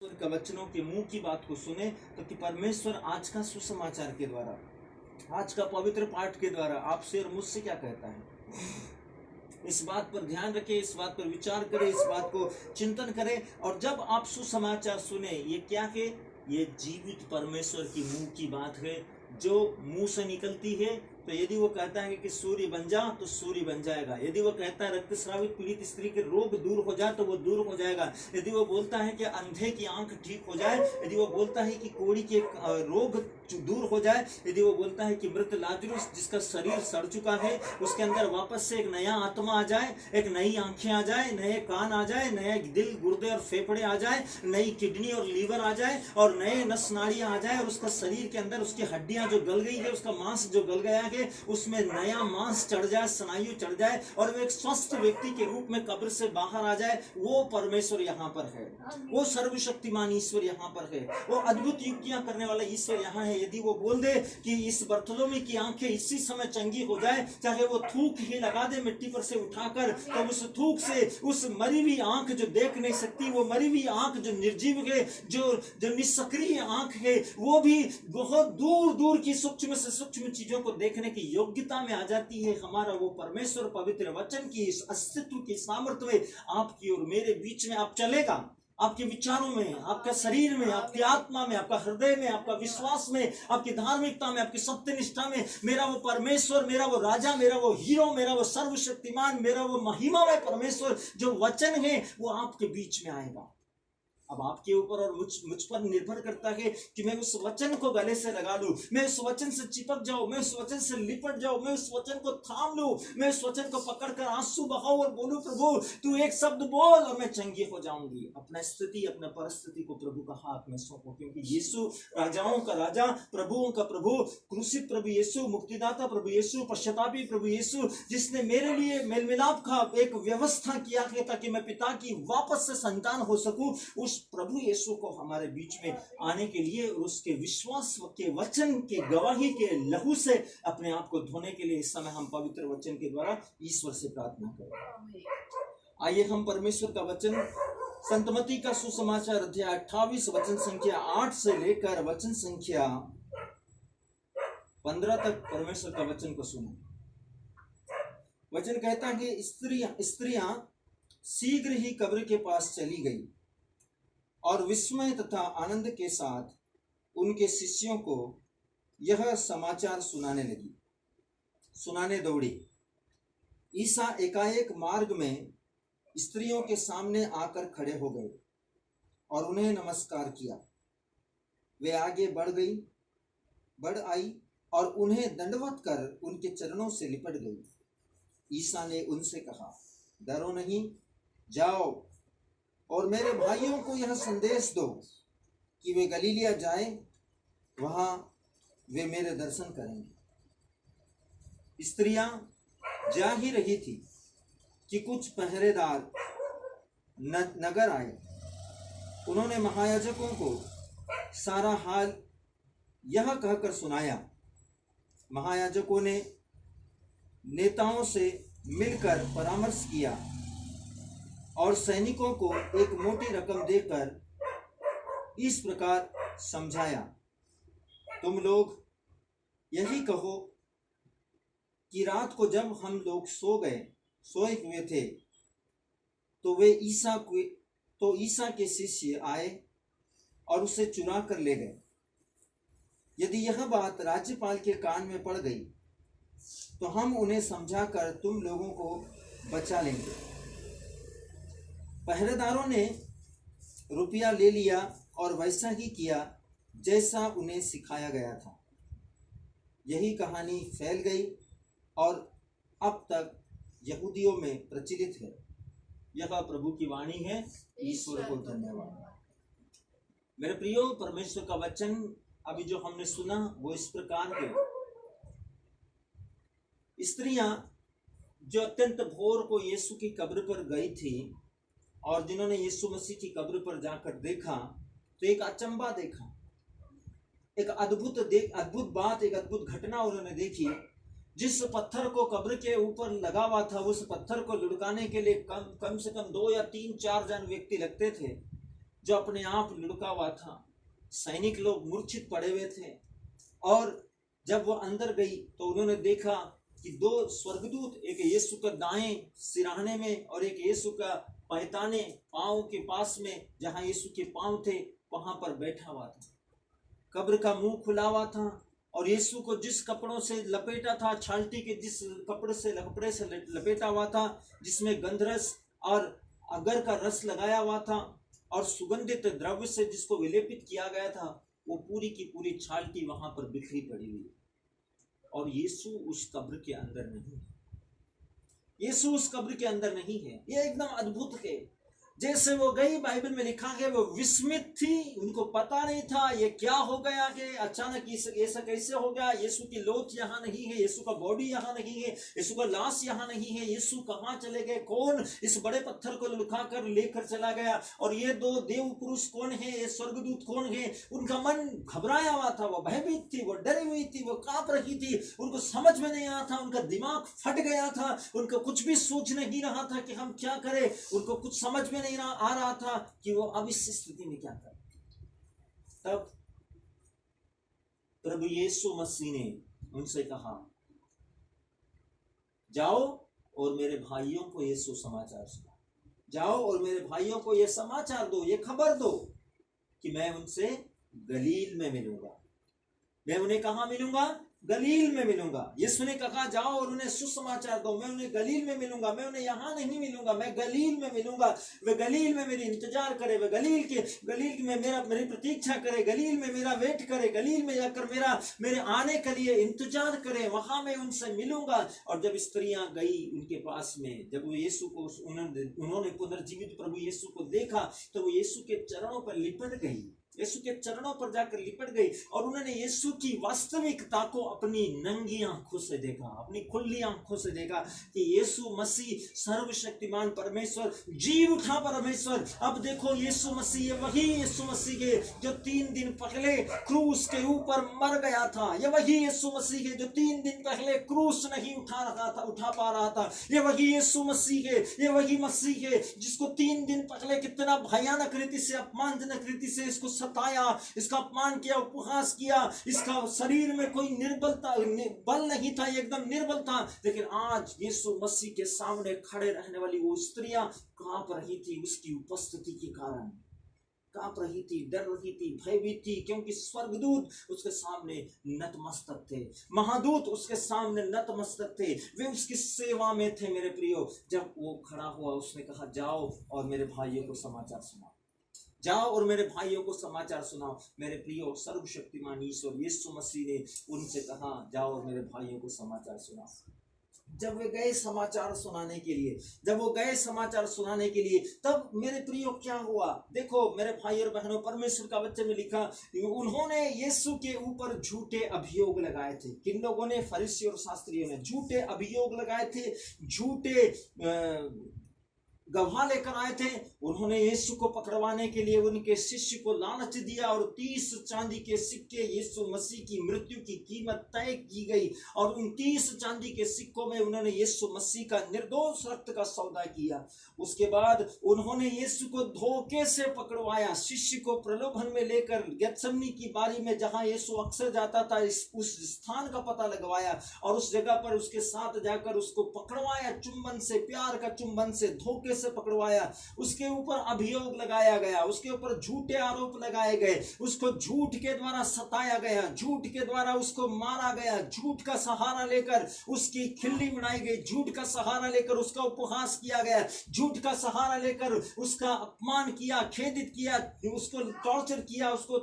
का वचनों के मुंह की बात को सुने, तो कि परमेश्वर आज का सुसमाचार के द्वारा, आज का पवित्र पाठ के द्वारा आपसे और मुझसे क्या कहता है। इस बात पर ध्यान रखें, इस बात पर विचार करें, इस बात को चिंतन करें। और जब आप सुसमाचार सुने, ये क्या है? ये जीवित परमेश्वर की मुंह की बात है, जो मुंह से निकलती है। तो यदि वो कहता है कि सूर्य बन जा, तो सूर्य बन जाएगा। यदि वो कहता है रक्तस्रावित पीड़ित स्त्री के रोग दूर हो जाए, तो वो दूर हो जाएगा। यदि वो बोलता है कि अंधे की आंख ठीक हो जाए, यदि वो बोलता है कि कोढ़ी के रोग दूर हो जाए, यदि वो बोलता है कि मृत लाजरुस जिसका शरीर सड़ चुका है, उसके अंदर वापस से एक नया आत्मा आ जाए, एक नई आंखें आ जाए, नए कान आ जाए, नए दिल गुर्दे और फेफड़े आ जाए, नई किडनी और लीवर आ जाए, और नए नस नाड़ियां आ जाए, और उसका शरीर के अंदर उसकी हड्डियां जो गल गई है, उसका मांस जो गल गया है, उसमें नया मांस चढ़ जाए, स्नायु चढ़ जाए, और वो एक स्वस्थ व्यक्ति के रूप में कब्र से बाहर आ जाए। वो परमेश्वर यहाँ पर है, वो सर्वशक्तिमान ईश्वर यहाँ पर है, वो अद्भुत युक्तियां करने वाला ईश्वर यहाँ है। यदि वो बोल दे कि इस बर्थोलोमी की आंखें इसी समय चंगी हो जाए, चाहे वो थूक ही लगा दे मिट्टी पर से उठाकर, तो उस थूक से उस मरी हुई आंख जो देख नहीं सकती, वो मरी हुई आंख जो निर्जीव है, जो निष्क्रिय आंख है, वो भी बहुत दूर दूर की सूक्ष्म से सूक्ष्म चीजों को देखने की योग्यता में आ जाती है। हमारा वो परमेश्वर पवित्र वचन की इस अस्तित्व की सामर्थ्य आपकी और मेरे बीच में आप चलेगा, आपके विचारों में, आपका शरीर में, आपकी आत्मा में, आपका हृदय में, आपका विश्वास में, आपकी धार्मिकता में, आपकी सत्यनिष्ठा में। मेरा वो परमेश्वर, मेरा वो राजा, मेरा वो हीरो, मेरा वो सर्वशक्तिमान, मेरा वो महिमा में परमेश्वर जो वचन है, वो आपके बीच में आएगा। अब आपके ऊपर और मुझ पर निर्भर करता है कि मैं उस वचन को गले से लगा लूं, मैं उस वचन से चिपक जाऊं, मैं उस वचन से लिपट जाऊं, मैं उस वचन को थाम लूं, मैं उस वचन को पकड़कर आंसू बहाऊं और बोलूं, प्रभु तू एक शब्द बोल और मैं चंगी हो जाऊंगी। अपना स्थिति, अपना परिस्थिति को प्रभु का हाथ में सौंपो, क्योंकि यीशु राजाओं का राजा, प्रभुओं का प्रभु, क्रूसित प्रभु यीशु, मुक्तिदाता प्रभु यीशु, पश्चातापी प्रभु यीशु, जिसने मेरे लिए मेल मिलाप का एक व्यवस्था किया है ताकि मैं पिता की वापस से संतान हो सकूं, उस प्रभु यीशु को हमारे बीच में आने के लिए, उसके विश्वास के वचन के गवाही के लहू से अपने आप को धोने के लिए इस समय हम पवित्र वचन के द्वारा ईश्वर से प्रार्थना करें। आइए हम परमेश्वर का वचन संत मत्ती का सुसमाचार अध्याय 28 वचन संख्या 8 से लेकर वचन संख्या 15 तक परमेश्वर का वचन को सुनो। वचन कहता है कि स्त्रियां शीघ्र ही कब्र के पास चली गई और विस्मय तथा आनंद के साथ उनके शिष्यों को यह समाचार सुनाने दौड़ी। ईसा एकाएक मार्ग में स्त्रियों के सामने आकर खड़े हो गए और उन्हें नमस्कार किया। वे आगे बढ़ आई और उन्हें दंडवत कर उनके चरणों से लिपट गई। ईसा ने उनसे कहा, डरो नहीं, जाओ और मेरे भाइयों को यह संदेश दो कि वे गलीलिया जाएं, वहां वे मेरे दर्शन करेंगे। स्त्रियां जा ही रही थी कि कुछ पहरेदार नगर आए। उन्होंने महायाजकों को सारा हाल यह कहकर सुनाया। महायाजकों ने नेताओं से मिलकर परामर्श किया और सैनिकों को एक मोटी रकम देकर इस प्रकार समझाया, तुम लोग यही कहो कि रात को जब हम लोग सोए हुए थे, तो ईसा के शिष्य आए और उसे चुरा कर ले गए। यदि यह बात राज्यपाल के कान में पड़ गई, तो हम उन्हें समझाकर तुम लोगों को बचा लेंगे। पहरेदारों ने रुपया ले लिया और वैसा ही किया जैसा उन्हें सिखाया गया था। यही कहानी फैल गई और अब तक यहूदियों में प्रचलित है। यह प्रभु की वाणी है। ईश्वर को धन्यवाद। मेरे प्रियो, परमेश्वर का वचन अभी जो हमने सुना वो इस प्रकार है। स्त्रियां जो अत्यंत भोर को यीशु की कब्र पर गई थी और जिन्होंने यीशु मसीह की कब्र पर जाकर देखा, तो एक अचंबा देखा, एक अद्भुत बात, एक अद्भुत घटना उन्होंने देखी। जिस पत्थर को कब्र के ऊपर लगा हुआ था, उस पत्थर को लुढ़काने के लिए कम से कम 2 या 3-4 जन व्यक्ति लगते थे। जो अपने आप लुढ़का हुआ था। सैनिक लोग मूर्छित पड़े हुए थे, और जब वो अंदर गई तो उन्होंने देखा कि दो स्वर्गदूत, एक यीशु का दाएं सिरहाने में और एक यीशु का पैताने पांव के पास में, जहां यीशु के पांव थे वहां पर बैठा हुआ था। कब्र का मुंह खुला हुआ था, और यीशु को जिस कपड़ों से लपेटा था, छालटी के जिस कपड़े से लपेटा हुआ था, जिसमें गंधरस और अगर का रस लगाया हुआ था और सुगंधित द्रव्य से जिसको विलेपित किया गया था, वो पूरी की पूरी छालटी वहां पर बिखरी पड़ी हुई। और यीशु उस कब्र के अंदर नहीं है। यीशु उस कब्र के अंदर नहीं है। ये एकदम अद्भुत है। जैसे वो गई, बाइबल में लिखा है वो विस्मित थी, उनको पता नहीं था ये क्या हो गया, कि अचानक ऐसा कैसे हो गया। यीशु की लोथ यहाँ नहीं है, यीशु का बॉडी यहाँ नहीं है, यीशु का लाश यहाँ नहीं है। यीशु कहाँ चले गए? कौन इस बड़े पत्थर को लुढ़का कर लेकर चला गया? और ये दो देव पुरुष कौन है? ये स्वर्गदूत कौन है? उनका मन घबराया हुआ था, वो भयभीत थी, वो डरी हुई थी, वो कांप रही थी, उनको समझ में नहीं आया था, उनका दिमाग फट गया था, उनको कुछ भी सोच नहीं रहा था कि हम क्या करें। उनको कुछ समझ में नहीं आ रहा था कि वो अब इस स्थिति में क्या करें। तब प्रभु यीशु मसीह ने उनसे कहा, जाओ और मेरे भाइयों को ये सुसमाचार सुनाओ, जाओ और मेरे भाइयों को ये समाचार दो, ये खबर दो कि मैं उनसे गलील में मिलूंगा। मैं उन्हें कहाँ मिलूंगा? गलील में मिलूंगा। यीशु ने कहा जाओ और उन्हें सुसमाचार दो, मैं उन्हें गलील में मिलूंगा, मैं उन्हें यहाँ नहीं मिलूंगा, मैं गलील में मिलूंगा। वे गलील में मेरी इंतजार करे, वे गलील में मेरी प्रतीक्षा करे, गलील में मेरा वेट करे, गलील में जाकर मेरे आने के लिए इंतजार करे, वहां मैं उनसे मिलूंगा। और जब स्त्रियां गई उनके पास में, जब वो यीशु को उन्होंने पुनर्जीवित प्रभु यीशु को देखा, तो वो यीशु के चरणों पर लिपट गई, यीशु के चरणों पर जाकर लिपट गई, और उन्होंने यीशु की वास्तविकता को अपनी नंगी आंखों से देखा, अपनी खुली आंखों से देखा कि यीशु मसीह सर्वशक्तिमान परमेश्वर, जीव उठा परमेश्वर। अब देखो यीशु मसीह, ये वही यीशु मसीह है जो 3 दिन पहले क्रूस के ऊपर मर गया था। ये वही यीशु मसीह है जो 3 दिन पहले क्रूस नहीं उठा पा रहा था। ये वही यीशु मसीह है, ये वही मसीह है जिसको 3 दिन पहले कितना भयानक रीति से, अपमानजनक रीति से इसको सताया, इसका अपमान किया, उपहास किया, इसका शरीर में कोई निर्बलता, बल नहीं था, एकदम निर्बल था। लेकिन आज यीशु मसीह के सामने खड़े रहने वाली वो स्त्रियां कांप रही थी, उसकी उपस्थिति के कारण कांप रही थी, डर रही थी, भयभीत थी, क्योंकि स्वर्गदूत उसके सामने नतमस्तक थे, महादूत उसके सामने नतमस्तक थे, वे उसकी सेवा में थे। मेरे प्रियो, जब वो खड़ा हुआ, उसने कहा जाओ और मेरे भाइयों को समाचार सुनाओ, जाओ और मेरे भाइयों को समाचार सुनाओ। मेरे प्रियो, सर्वशक्तिमान ईश्वर यीशु मसीह ने उनसे कहा जाओ और मेरे भाइयों को समाचार सुनाओ। जब वे गए समाचार सुनाने के लिए, तब मेरे प्रियो क्या हुआ? देखो मेरे भाई और बहनों, परमेश्वर का वचन में लिखा, उन्होंने यीशु के ऊपर झूठे अभियोग लगाए थे। किन लोगों ने? फरीसी और शास्त्रियों ने झूठे अभियोग लगाए थे, झूठे गवाह लेकर आए थे। उन्होंने यीशु को पकड़वाने के लिए उनके शिष्य को लालच दिया, और 30 चांदी के सिक्के, यीशु मसीह की मृत्यु की कीमत तय की गई, और उन 30 चांदी के सिक्कों में उन्होंने यीशु मसीह का निर्दोष रक्त का सौदा किया। उसके बाद उन्होंने यीशु को धोखे से पकड़वाया, शिष्य को प्रलोभन में लेकर गेत्सेमनी की बारी में, जहां यीशु अक्सर जाता था, उस स्थान का पता लगवाया, और उस जगह पर उसके साथ जाकर उसको पकड़वाया, चुंबन से, प्यार का चुंबन से, धोखे से पकड़वाया। उसके ऊपर अभियोग लगाया गया, उसके ऊपर झूठे आरोप लगाए गए, उसको झूठ के द्वारा सताया गया, झूठ के द्वारा उसको मारा गया, झूठ का सहारा लेकर उसकी खिल्ली उड़ाई गई, झूठ का सहारा लेकर उसका उपहास किया गया, झूठ का सहारा लेकर उसका अपमान किया, खेदित किया, उसको टॉर्चर किया, उसको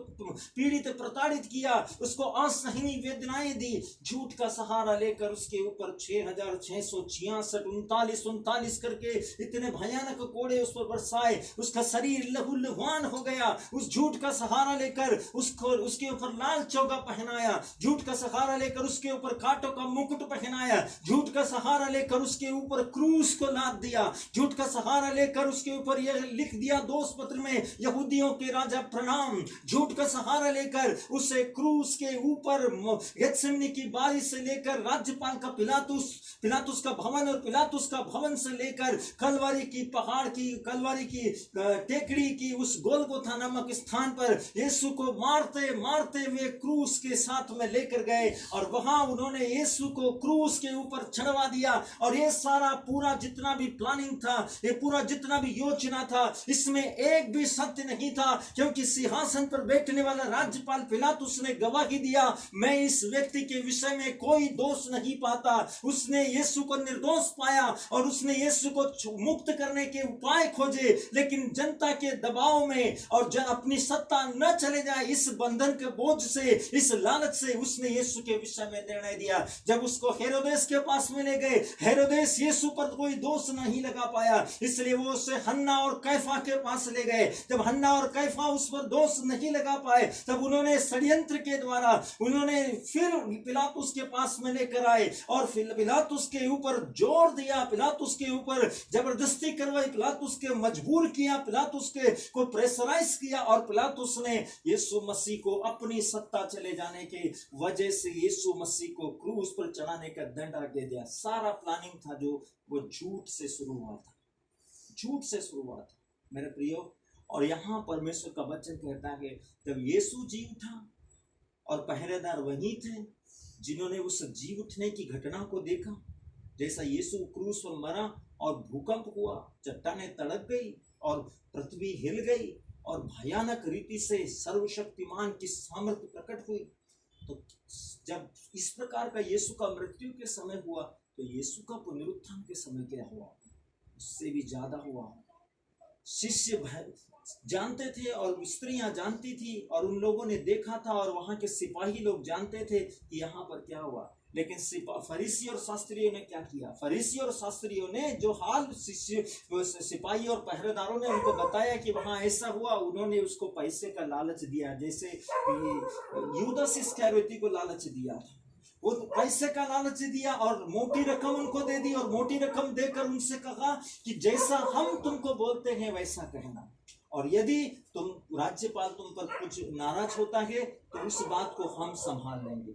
पीड़ित प्रताड़ित किया, उसको असहनीय वेदनाएं दी। झूठ का सहारा लेकर उसके ऊपर 6666 39 करके इतने भयानक कोड़े उस पर बरसाए, उसका शरीर लहूलुहान हो गया। उस झूठ का सहारा लेकर उसके ऊपर लाल चौगा पहनाया, झूठ का सहारा लेकर उसके ऊपर कांटों का मुकुट पहनाया, झूठ का सहारा लेकर उसके ऊपर क्रूस को लाद दिया, झूठ का सहारा लेकर उसके ऊपर यह लिख दिया दोष पत्र में, यहूदियों के राजा प्रणाम। झूठ का सहारा लेकर उसे क्रूस के ऊपर गेत्सेमनी की बारी से लेकर राज्यपाल का पिलातुस का भवन और पिलातुस का भवन से लेकर कलवरी की, पहाड़ की, कलवरी की, टेकड़ी की, उस गोलगोथा नामक स्थान पर यीशु को मारते मारते वे क्रूस के साथ में लेकर गए और वहां उन्होंने यीशु को क्रूस के ऊपर चढ़वा दिया। और ये सारा पूरा जितना भी प्लानिंग था, ये पूरा जितना भी योजना था, इसमें एक भी सत्य नहीं था, क्योंकि सिंहासन पर बैठने वाला राज्यपाल पिलातुस ने गवाही दिया, मैं इस व्यक्ति के विषय में कोई दोष नहीं पाता। उसने यीशु को निर्दोष पाया और उसने यीशु को मुक्त करने के उपाय खोजे, लेकिन जनता के दबाव में और अपनी सत्ता न चले जाए इस बंधन के बोझ से, इस लालच से उसने यीशु के विषय में निर्णय दिया। जब उसको हेरोदेस के पास में ले गए, हेरोदेस यीशु पर कोई दोष नहीं लगा पाया, इसलिए वो उसे हन्ना और कैफा के पास ले गए। जब हन्ना और कैफा उस पर दोष नहीं लगा पाए, तब उन्होंने षड्यंत्र के द्वारा उन्होंने फिर पिलातुस के पास में लेकर आए और फिर पिलातुस के ऊपर जोर दिया, पिलातुस के ऊपर जबरदस्ती करवाई, पिलातुस के मजबूर किया, पिलातुस के को प्रेशराइज किया और पिलातुस ने यीशु मसीह को अपनी सत्ता चले जाने की वजह से यीशु मसीह को क्रूस पर चढ़ाने का दंड दे दिया। सारा प्लानिंग था जो वो झूठ से शुरू हुआ था, झूठ से शुरू हुआ था मेरे प्रियो। और यहाँ परमेश्वर का वचन कहता है जब यीशु जी उठा और पहरेदार वही थे जिन्होंने उस जी उठने की घटना को देखा, जैसा यीशु क्रूस पर मरा और भूकंप हुआ, चट्टानें तड़क गई और पृथ्वी हिल गई और भयानक रीति से सर्वशक्तिमान की सामर्थ्य प्रकट हुई। तो जब इस प्रकार का यीशु का मृत्यु के समय हुआ, तो यीशु का पुनरुत्थान के समय क्या हुआ? उससे भी ज्यादा हुआ। शिष्य जानते थे और स्त्रियां जानती थी और उन लोगों ने देखा था और वहां के सिपाही लोग जानते थे कि यहाँ पर क्या हुआ। लेकिन फरीसी और शास्त्रियों ने क्या किया? फरीसी और शास्त्रियों ने जो हाल सिपाही और पहरेदारों ने उनको बताया कि वहां ऐसा हुआ, उन्होंने उसको पैसे का लालच दिया, जैसे यूदास इस्करियोती को लालच दिया था। वो पैसे का लालच दिया और मोटी रकम उनको दे दी और मोटी रकम देकर उनसे कहा कि जैसा हम तुमको बोलते हैं वैसा कहना, और यदि तुम राज्यपाल तुम पर कुछ नाराज होता है तो उस बात को हम संभाल लेंगे,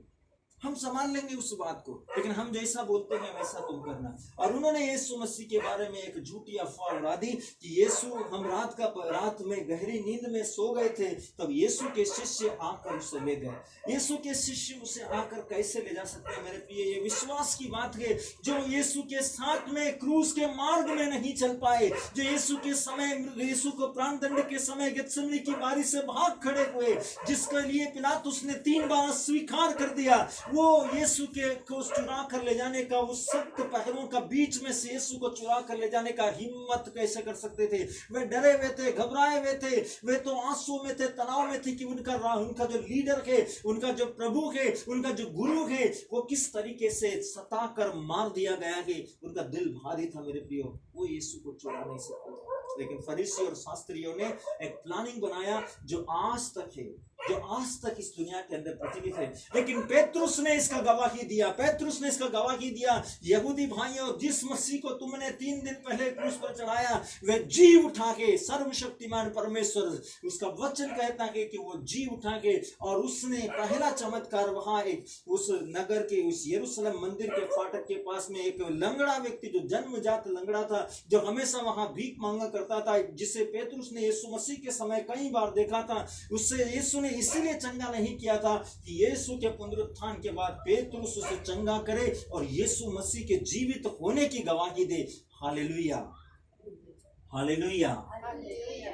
हम संभाल लेंगे उस बात को, लेकिन हम जैसा बोलते हैं वैसा तुम करना। और उन्होंने यीशु मसीह के बारे में एक झूठी अफवाह उड़ा दी कि यीशु, हम रात में गहरी नींद में सो गए थे, तब यीशु के शिष्य आकर उसे ले गए। यीशु के शिष्य उसे आकर कैसे ले जा सकते हैं मेरे प्रिय? ये विश्वास की बात है। जो यीशु के साथ में क्रूस के मार्ग में नहीं चल पाए, जो यीशु के समय, यीशु को प्राणदंड के समय गेत्सेमनी की बारी से भाग खड़े हुए, जिसके लिए पिलातुस ने 3 बार स्वीकार कर दिया, वो यीशु को चुरा कर ले जाने का, उस सख्त पहरों का बीच में से यीशु को चुरा कर ले जाने का हिम्मत कैसे कर सकते थे? वे डरे हुए थे, घबराए हुए थे, वे तो आंसू में थे, तनाव में थे कि उनका जो लीडर है, उनका जो प्रभु है, उनका जो गुरु है, वो किस तरीके से सता कर मार दिया गया है। उनका दिल भारी था मेरे प्रियो, वो यीशु को चुरा नहीं सकते। लेकिन फरीसी और शास्त्रियों ने एक प्लानिंग बनाया जो आज तक है, जो आज तक इस दुनिया के अंदर प्रचलित है। लेकिन पेतरुस ने इसका गवाही दिया, पेतरुस ने इसका गवाही दिया, यहूदी भाइयों, जिस मसीह को तुमने 3 दिन पहले क्रूस पर चढ़ाया, वे जी उठा के, सर्वशक्तिमान परमेश्वर, उसका वचन कहता है कि वो जी उठा के, और उसने पहला चमत्कार वहां एक उस नगर के, उस यरूशलेम मंदिर के फाटक के पास में एक लंगड़ा व्यक्ति, जो जन्मजात लंगड़ा था, जो हमेशा वहां भीख मांगा करता था, जिसे पेतरुस ने यीशु मसीह के समय कई बार देखा था, उससे यीशु ने इसीलिए चंगा नहीं किया था कि यीशु के पुनरुत्थान के बाद पेतरुस उसे चंगा करे और यीशु मसीह के जीवित होने की गवाही दे। Hallelujah, hallelujah,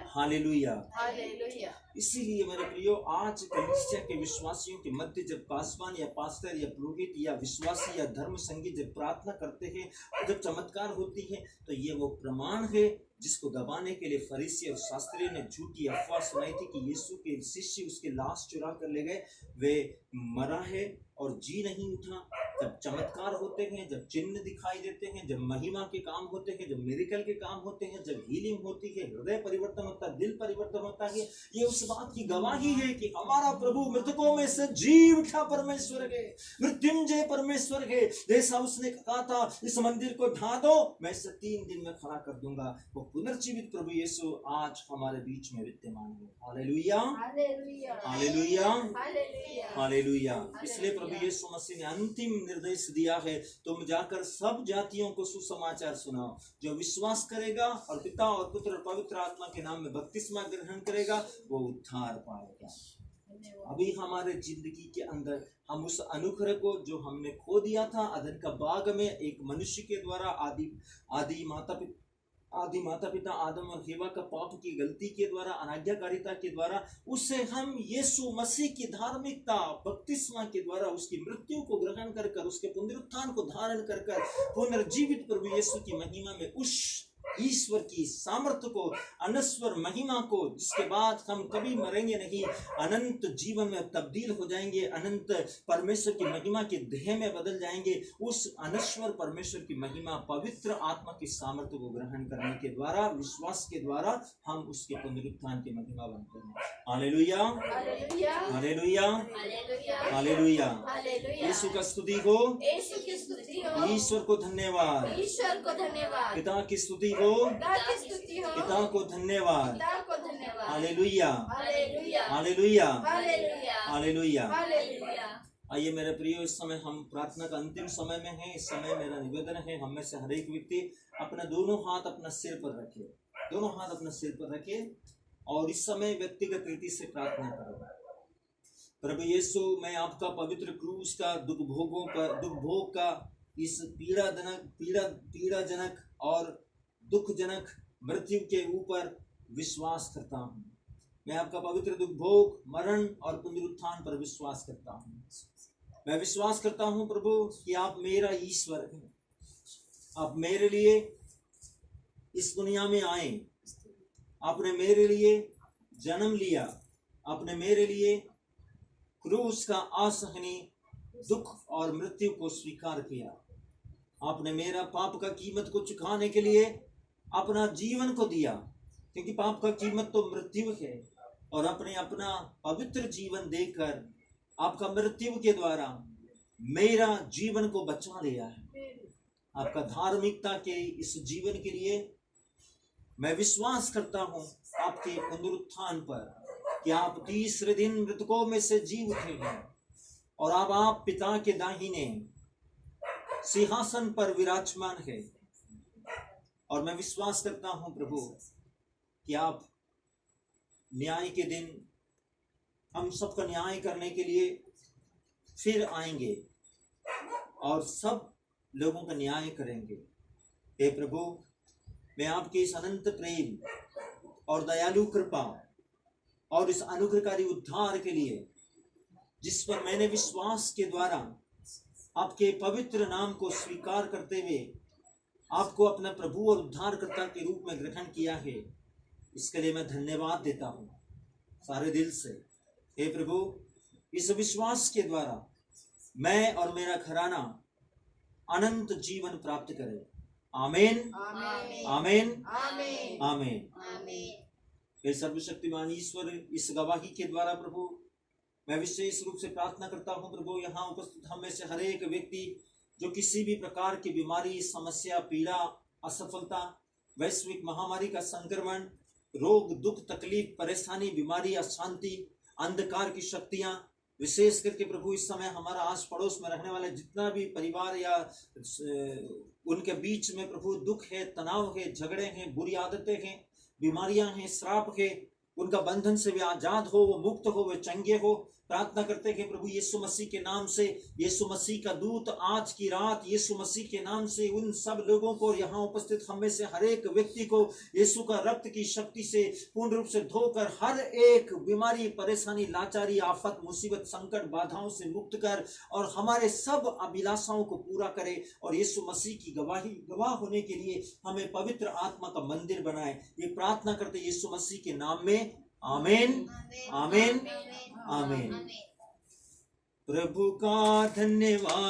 hallelujah, hallelujah. इसीलिए मेरे प्रियो, आज कलीसिया के विश्वासियों के मध्य जब पासवान या पास्टर या पुरोहित या विश्वासी या धर्म संगी जब प्रार्थना करते हैं, जब चमत्कार होती है, तो ये वो प्रमाण है जिसको दबाने के लिए फरीसी और शास्त्रियों ने झूठी अफवाह सुनाई थी कि यीशु के शिष्य उसके लाश चुरा कर ले गए, वे मरा है और जी नहीं उठा। जब चमत्कार होते हैं, जब चिन्ह दिखाई देते हैं, जब महिमा के काम होते हैं, जब मिरेकल के काम होते हैं, जब हीलिंग होती है, हृदय परिवर्तन होता है, दिल परिवर्तन होता है, ये उस बात की गवाही है कि हमारा प्रभु मृतकों में से जी उठा परमेश्वर है, मृत्युंजय परमेश्वर है। जैसा उसने कहा था, इस मंदिर को ढा दो, मैं इसे 3 दिन में खड़ा कर दूंगा। वो पुनर्जीवित प्रभु यीशु आज हमारे बीच में विद्यमान है। Hallelujah, hallelujah, hallelujah. इसलिए प्रभु यीशु मसीह ने अंतिम निर्देश दिया है, तुम जाकर सब जातियों को सुसमाचार सुनाओ। जो विश्वास करेगा और पिता और पुत्र और पवित्र आत्मा के नाम में बपतिस्मा ग्रहण करेगा वो उद्धार पाएगा। अभी हमारे जिंदगी के अंदर हम उस अनुग्रह को जो हमने खो दिया था अदन का बाग में, एक मनुष्य के द्वारा आदि माता पिता आदम और हेवा का पाप की गलती के द्वारा, अनाज्ञाकारिता के द्वारा, उससे हम यीशु मसीह की धार्मिकता बपतिस्मा के द्वारा उसकी मृत्यु को ग्रहण कर कर, उसके पुनरुत्थान को धारण कर कर पुनर्जीवित प्रभु यीशु की महिमा में उस ईश्वर की सामर्थ्य को, अनश्वर महिमा को, जिसके बाद हम कभी मरेंगे नहीं, अनंत जीवन में तब्दील हो जाएंगे, अनंत परमेश्वर की महिमा के देह में बदल जाएंगे, उस अनश्वर परमेश्वर की महिमा पवित्र आत्मा की सामर्थ्य को ग्रहण करने के द्वारा, विश्वास के द्वारा हम उसके पुनरुत्थान की महिमा बनते हैं। Hallelujah, hallelujah, hallelujah. यीशु का स्तुति हो, ईश्वर को धन्यवाद, पिता की स्तुति हो, पिता को धन्यवाद। Hallelujah, hallelujah, hallelujah. आइए मेरे प्रियो, इस समय हम प्रार्थना का अंतिम समय में हैं। इस समय मेरा निवेदन है, हम में से हर एक व्यक्ति अपना दोनों हाथ अपना सिर पर रखे, दोनों हाथ अपना सिर पर रखे और इस समय व्यक्तिगत रीति से प्रार्थना करो। प्रभु यीशु, मैं आपका पवित्र क्रूस का दुख भोग का इस पीड़ाजनक और दुखजनक मृत्यु के ऊपर विश्वास करता हूँ। मैं आपका पवित्र दुख भोग, मरण और पुनरुत्थान पर विश्वास करता हूँ। मैं विश्वास करता हूँ प्रभु कि आप मेरा ईश्वर हैं। आप मेरे लिए इस दुनिया में आए, आपने मेरे लिए जन्म लिया, आपने मेरे लिए क्रूस का असहनीय दुख और मृत्यु को स्वीकार किया। आपने मेरा पाप का कीमत को चुकाने के लिए अपना जीवन को दिया, क्योंकि पाप का कीमत तो मृत्यु है, और आपने अपना पवित्र जीवन देकर आपका मृत्यु के द्वारा मेरा जीवन को बचा लिया है। आपका धार्मिकता के इस जीवन के लिए मैं विश्वास करता हूँ आपके पुनरुत्थान पर, कि आप तीसरे दिन मृतकों में से जी उठे हैं और अब आप पिता के दाहिने सिंहासन पर विराजमान है। और मैं विश्वास करता हूं प्रभु कि आप न्याय के दिन हम सबका न्याय करने के लिए फिर आएंगे और सब लोगों का न्याय करेंगे। हे प्रभु, मैं आपके इस अनंत प्रेम और दयालु कृपा और इस अनुग्रहकारी उद्धार के लिए, जिस पर मैंने विश्वास के द्वारा आपके पवित्र नाम को स्वीकार करते हुए आपको अपना प्रभु और उद्धारकर्ता के रूप में ग्रहण किया है, इसके लिए मैं धन्यवाद देता हूँ सारे दिल से। हे प्रभु, इस विश्वास के द्वारा मैं और मेरा घराना अनंत जीवन प्राप्त करे। आमीन, आमीन, आमीन। हे सर्वशक्तिमान ईश्वर, इस गवाही के द्वारा प्रभु मैं विशेष रूप से प्रार्थना करता हूँ प्रभु, यहाँ उपस्थित हम में से हर एक व्यक्ति जो किसी भी प्रकार की बीमारी, समस्या, पीड़ा, असफलता, वैश्विक महामारी का संक्रमण, रोग, दुख, तकलीफ, परेशानी, बीमारी, अशांति, अंधकार की शक्तियां, विशेष करके प्रभु इस समय हमारा आस पड़ोस में रहने वाले जितना भी परिवार या उनके बीच में प्रभु दुख है, तनाव है, झगड़े हैं, बुरी आदतें हैं, बीमारियां हैं, श्राप है, उनका बंधन से वे आजाद हो, वो मुक्त हो, वे चंगे हो। प्रार्थना करते हैं प्रभु यीशु मसीह के नाम से, यीशु मसीह का दूत आज की रात यीशु मसीह के नाम से उन सब लोगों को, यहाँ उपस्थित हम में से हर एक व्यक्ति को यीशु का रक्त की शक्ति से पूर्ण रूप से धोकर हर एक बीमारी, परेशानी, लाचारी, आफत, मुसीबत, संकट, बाधाओं से मुक्त कर और हमारे सब अभिलाषाओं को पूरा करे और यीशु मसीह की गवाह होने के लिए हमें पवित्र आत्मा का मंदिर बनाए। ये प्रार्थना करते यीशु मसीह के नाम में। आमीन, आमीन, आमीन। प्रभु का धन्यवाद।